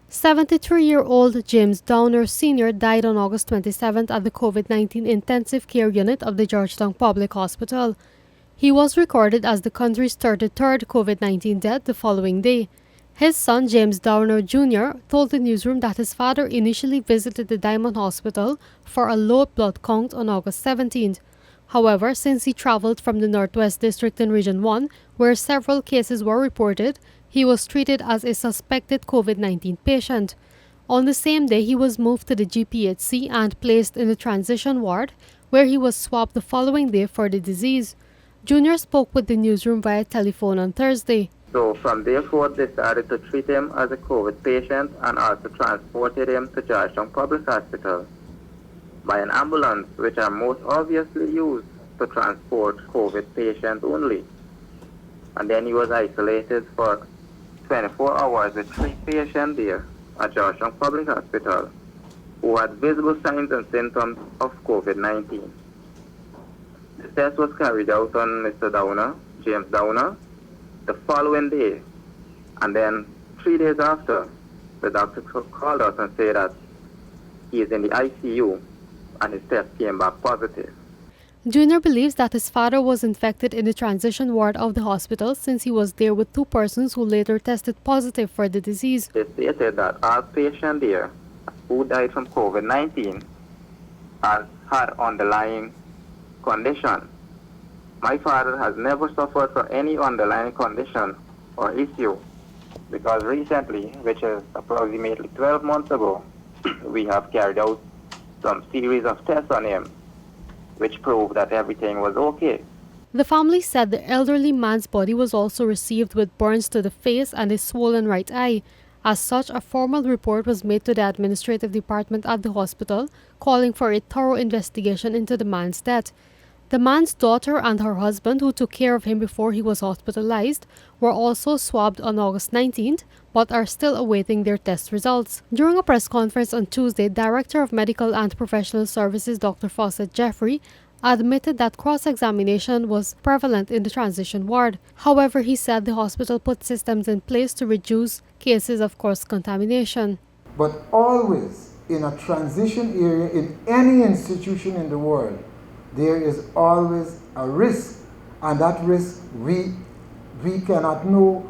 73-year-old James Downer Sr. died on August 27th at the COVID-19 intensive care unit of the Georgetown Public Hospital. He was recorded as the country's 33rd COVID-19 death the following day. His son, James Downer Jr., told the newsroom that his father initially visited the Diamond Hospital for a low blood count on August 17th. However, since he traveled from the Northwest District in Region 1, where several cases were reported, he was treated as a suspected COVID-19 patient. On the same day, he was moved to the GPHC and placed in the transition ward, where he was swabbed the following day for the disease. Junior spoke with the newsroom via telephone on Thursday. So from there forth, they started to treat him as a COVID patient and also transported him to Georgetown Public Hospital by an ambulance, which are most obviously used to transport COVID patients only. And then he was isolated for 24 hours with 3 patients there at Georgetown Public Hospital who had visible signs and symptoms of COVID-19. The test was carried out on Mr. Downer, James Downer, the following day, and then 3 days after, the doctor called us and said that he is in the ICU and his test came back positive. Junior believes that his father was infected in the transition ward of the hospital since he was there with 2 persons who later tested positive for the disease. They stated that all patients there who died from COVID-19 had underlying condition. My father has never suffered from any underlying condition or issue because recently, which is approximately 12 months ago, we have carried out some series of tests on him which proved that everything was okay. The family said the elderly man's body was also received with burns to the face and a swollen right eye. As such, a formal report was made to the administrative department at the hospital, calling for a thorough investigation into the man's death. The man's daughter and her husband, who took care of him before he was hospitalized, were also swabbed on August 19th, but are still awaiting their test results. During a press conference on Tuesday, Director of Medical and Professional Services Dr. Fawcett Jeffrey admitted that cross-examination was prevalent in the transition ward. However, he said the hospital put systems in place to reduce cases of cross-contamination. But always in a transition area in any institution in the world, there is always a risk, and that risk we cannot know.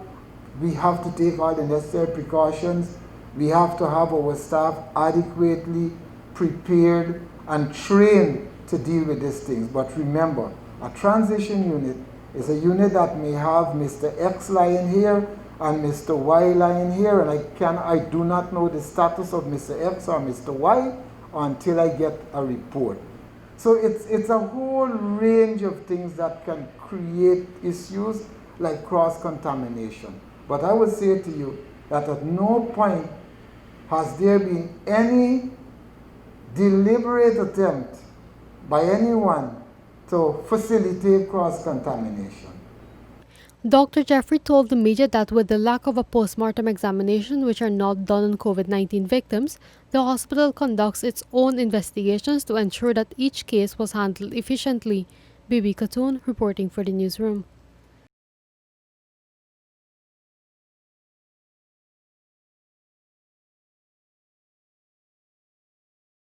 We have to take all the necessary precautions. We have to have our staff adequately prepared and trained to deal with these things. But remember, a transition unit is a unit that may have Mr. X lying here and Mr. Y lying here, and I do not know the status of Mr. X or Mr. Y until I get a report. So it's a whole range of things that can create issues like cross-contamination. But I would say to you that at no point has there been any deliberate attempt by anyone to facilitate cross-contamination. Dr. Jeffrey told the media that with the lack of a postmortem examination, which are not done on COVID-19 victims, the hospital conducts its own investigations to ensure that each case was handled efficiently. Bibi Khatoon reporting for the newsroom.